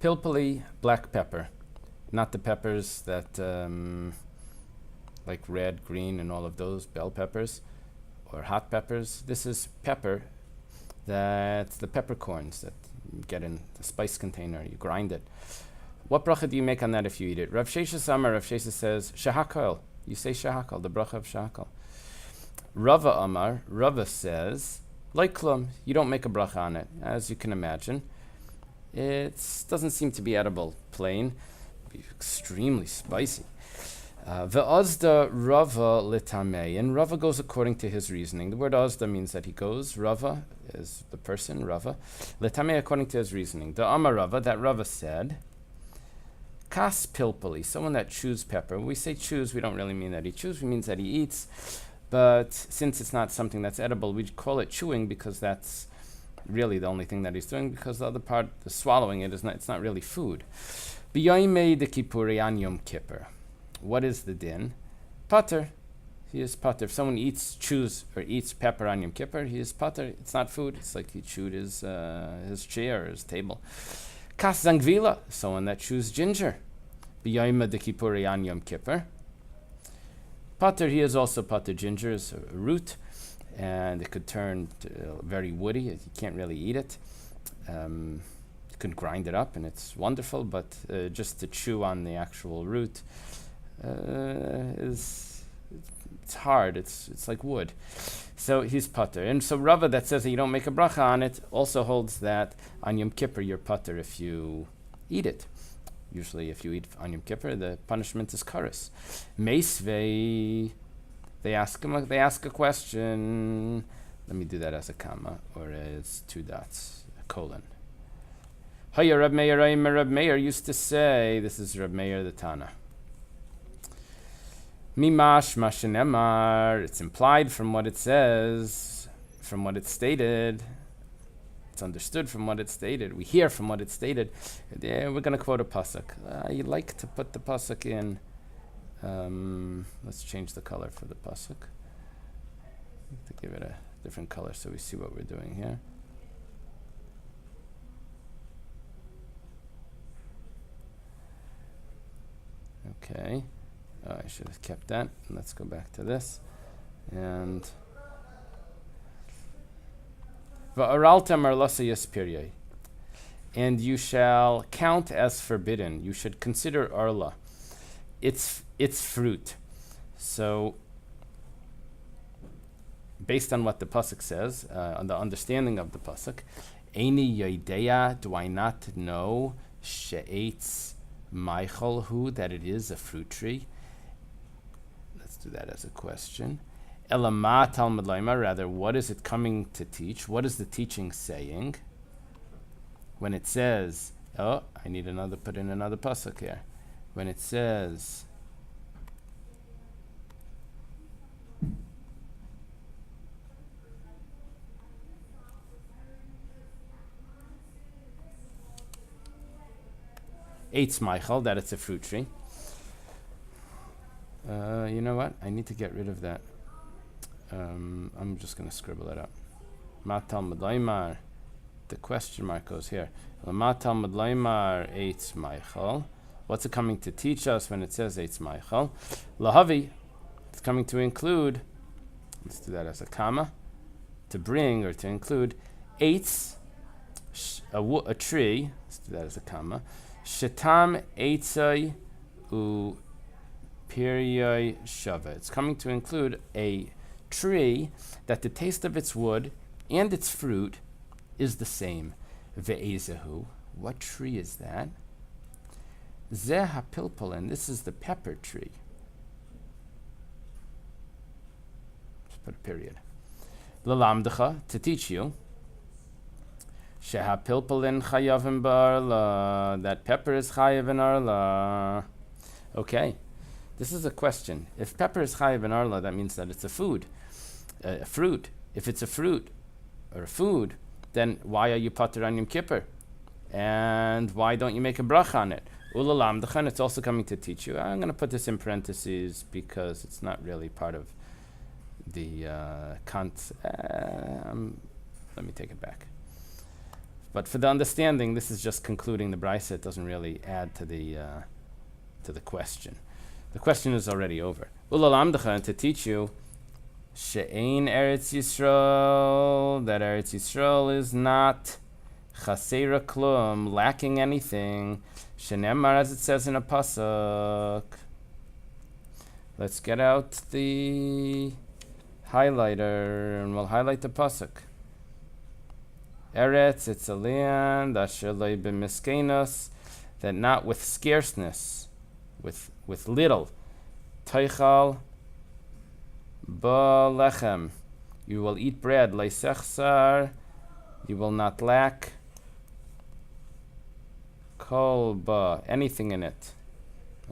Pilpuli, black pepper. Not the peppers that, like red, green, and all of those, bell peppers or hot peppers. This is pepper that's the peppercorns that you get in the spice container. You grind it. What bracha do you make on that if you eat it? Rav Sheshes Amar, Rav Sheshes says, shahakol. You say shahakol, the bracha of shahakol. Rava Amar, Rava says, like klum, you don't make a bracha on it. As you can imagine, it doesn't seem to be edible plain. Be extremely spicy. Ve'azda Rava litamei, and Rava goes according to his reasoning. The word azda means that he goes. Rava is the person, Rava. Litamei, according to his reasoning. The Amar Rava, that Rava said, kas pilpuli, someone that chews pepper. When we say chews, we don't really mean that he chews, we mean that he eats. But since it's not something that's edible, we call it chewing because that's really the only thing that he's doing, because the other part, the swallowing it, it's not really food. B'yoimei de kippuri an Yom Kippur. What is the din? Pater. He is pater. If someone chews or eats pepper on Yom Kippur, he is pater. It's not food. It's like he chewed his chair or his table. Kas zangvila, someone that chews ginger. B'yoimei de kippuri an Yom Kippur. Pater, he is also pater. Ginger is a root, and it could turn very woody. You can't really eat it. You can grind it up, and it's wonderful, but just to chew on the actual root it's hard. It's like wood. So he's pater. And so Rava, that says that you don't make a bracha on it, also holds that on Yom Kippur you're pater if you eat it. Usually if you eat on Yom Kippur, the punishment is kares. Meisvei, they ask a question. Let me do that as a comma, or as 2 dots, a colon. Hiya, Reb Meir used to say, this is Reb Meir the Tana. Mimash mashenemar, it's implied from what it says, from what it's stated. It's understood from what it's stated. We hear from what it's stated. We're going to quote a pasuk. I like to put the pasuk in. Let's change the color for the pasuk. To give it a different color so we see what we're doing here. Okay. I should have kept that. Let's go back to this. And and you shall count as forbidden. You should consider arla, its fruit. So, based on what the pasuk says, on the understanding of the pasuk, Eini yodeya, do I not know she'etz Michael, who that it is a fruit tree? Let's do that as a question. Elama Talmud Laima, rather, what is it coming to teach? What is the teaching saying? When it says, I need put in another pasuk here. When it says, Eitz Michael, that it's a fruit tree. You know what? I need to get rid of that. I'm just going to scribble it up. Matal Medlaimar. The question mark goes here. Matal Medlaimar Eitz Michael. What's it coming to teach us when it says Eitz Michael? Lahavi. It's coming to include. Let's do that as a comma. To bring or to include Eitz, a tree. Let's do that as a comma. Shetam Eitzai U Piryai Shava. It's coming to include a tree that the taste of its wood and its fruit is the same. Ve'ezehu. What tree is that? Zeh hapilpulin. This is the pepper tree. Just put a period. Lalamdecha, to teach you. Shehapilpulin chayavim barla. That pepper is chayav in arla. Okay. This is a question. If pepper is chayav in arla, that means that it's a food, a fruit. If it's a fruit or a food, then why are you pater on Yom Kippur? And why don't you make a bracha on it? Ulalam dechan, it's also coming to teach you. I'm going to put this in parentheses because it's not really part of the Kant. Let me take it back. But for the understanding, this is just concluding the brisa. It doesn't really add to the question. The question is already over. And to teach you, she'ein Eretz Yisrael, that Eretz Yisrael is not chasera klum, lacking anything. Shenemar, as it says in a pasuk. Let's get out the highlighter and we'll highlight the pasuk. Eretz, it's a land, asher lo b'miskenos, that not with scarceness, with little. Teichal ba'lechem, you will eat bread. Leisechsar, you will not lack. Kol ba, anything in it.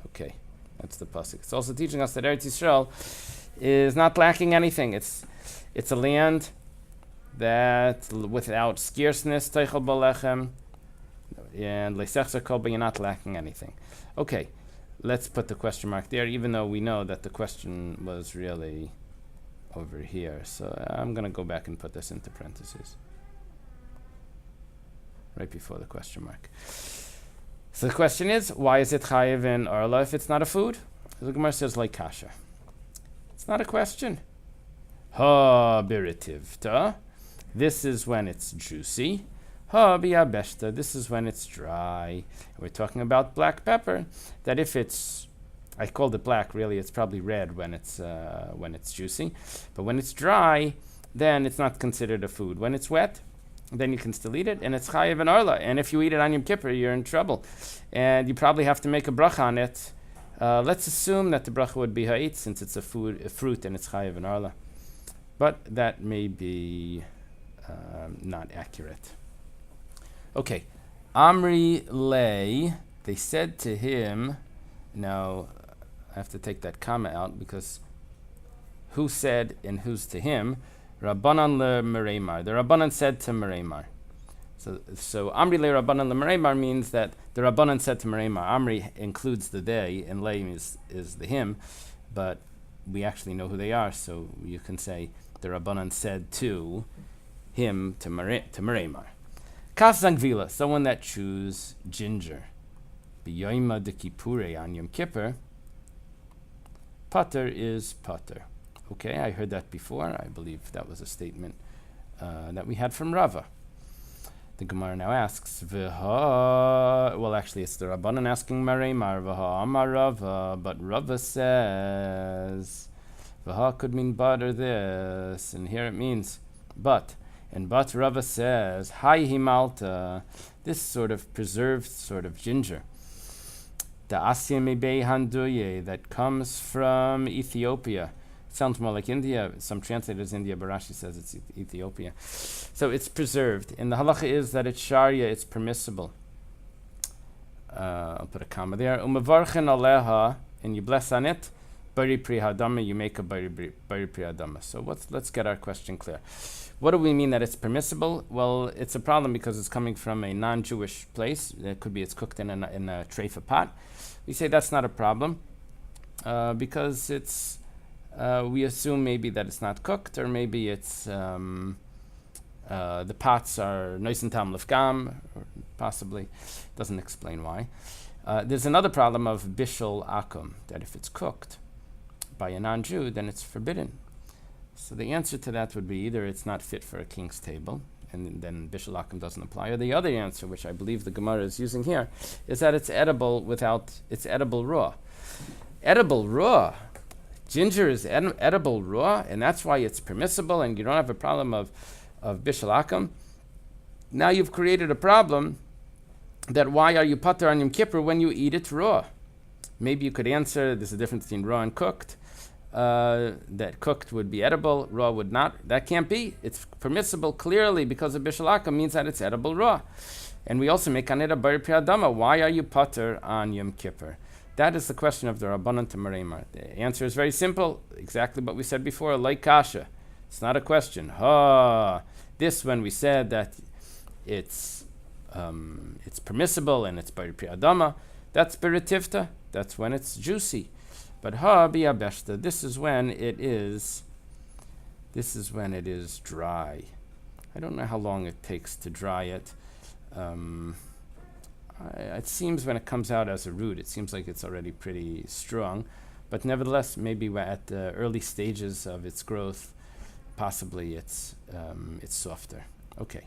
Okay, that's the pasuk. It's also teaching us that Eretz Yisrael is not lacking anything. It's a land that without scarceness, teichel b'lechem, and leisechsar kol ba, you're not lacking anything. Okay, let's put the question mark there, even though we know that the question was really over here. So I'm going to go back and put this into parentheses right before the question mark. So the question is, why is it chayiv in orla if it's not a food? The Gemara says, like kasha. It's not a question. Ha biritivta. This is when it's juicy. Ha biyabeshta. This is when it's dry. We're talking about black pepper. That if it's, I called it black. Really, it's probably red when it's juicy. But when it's dry, then it's not considered a food. When it's wet, then you can still eat it, and it's chayiv and arla. And if you eat it on Yom Kippur, you're in trouble, and you probably have to make a bracha on it. Let's assume that the bracha would be ha'it, since it's a fruit, and it's chayiv and arla. But that may be not accurate. Okay, Amri lei, they said to him, now I have to take that comma out because who said and who's to him? Rabbanan le Mereimar. The Rabbanan said to Mereimar. So Amri le Rabbanan le Mereimar means that the Rabbanan said to Mereimar. Amri includes the they, and le is the him, but we actually know who they are, so you can say the Rabbanan said to him, to Mereimar. Kas zangvila, someone that chews ginger. B'yoyma de Kippurei, on Yom Kippur, pater is pater. Okay, I heard that before. I believe that was a statement that we had from Rava. The Gemara now asks, well, actually, it's the Rabbanan asking Mereimar, V'ha amar Rava, but Rava says, V'ha could mean but or this, and here it means but. And but Rava says, Hai himalta, this sort of preserved sort of ginger. The asya mebei handuye, that comes from Ethiopia. It sounds more like India. Some translators India, but Rashi says it's Ethiopia. So it's preserved. And the halacha is that it's sharia, it's permissible. I'll put a comma there. Umavarchen aleha, and you bless on it. Bari pri hadama, you make a bari pri hadama. So let's get our question clear. What do we mean that it's permissible? Well, it's a problem because it's coming from a non-Jewish place. It could be it's cooked in a treifa pot. We say that's not a problem because it's we assume maybe that it's not cooked, or maybe it's the pots are nice and tam lefgam, or possibly doesn't explain why. There's another problem of bishul akum, that if it's cooked by a non-Jew, then it's forbidden. So the answer to that would be either it's not fit for a king's table, and then bishul akum doesn't apply, or the other answer, which I believe the Gemara is using here, is that it's edible it's edible raw. Edible raw. Ginger is edible raw, and that's why it's permissible, and you don't have a problem of bishul akum. Now you've created a problem that why are you pater on Yom Kippur when you eat it raw? Maybe you could answer there's a difference between raw and cooked. That cooked would be edible, raw would not. That can't be. It's permissible clearly because of bishul akum means that it's edible raw. And we also make on it a bari pri hadama. Why are you pater on Yom Kippur? That is the question of the Rabbanan to Mereimar. The answer is very simple, exactly what we said before, like kasha. It's not a question. This when we said that it's permissible and it's bari pri hadama, that's biritivta, that's when it's juicy. But biyabeshta, this is when it is dry. I don't know how long it takes to dry it. It seems when it comes out as a root, it seems like it's already pretty strong, but nevertheless, maybe at the early stages of its growth, possibly it's softer. Okay,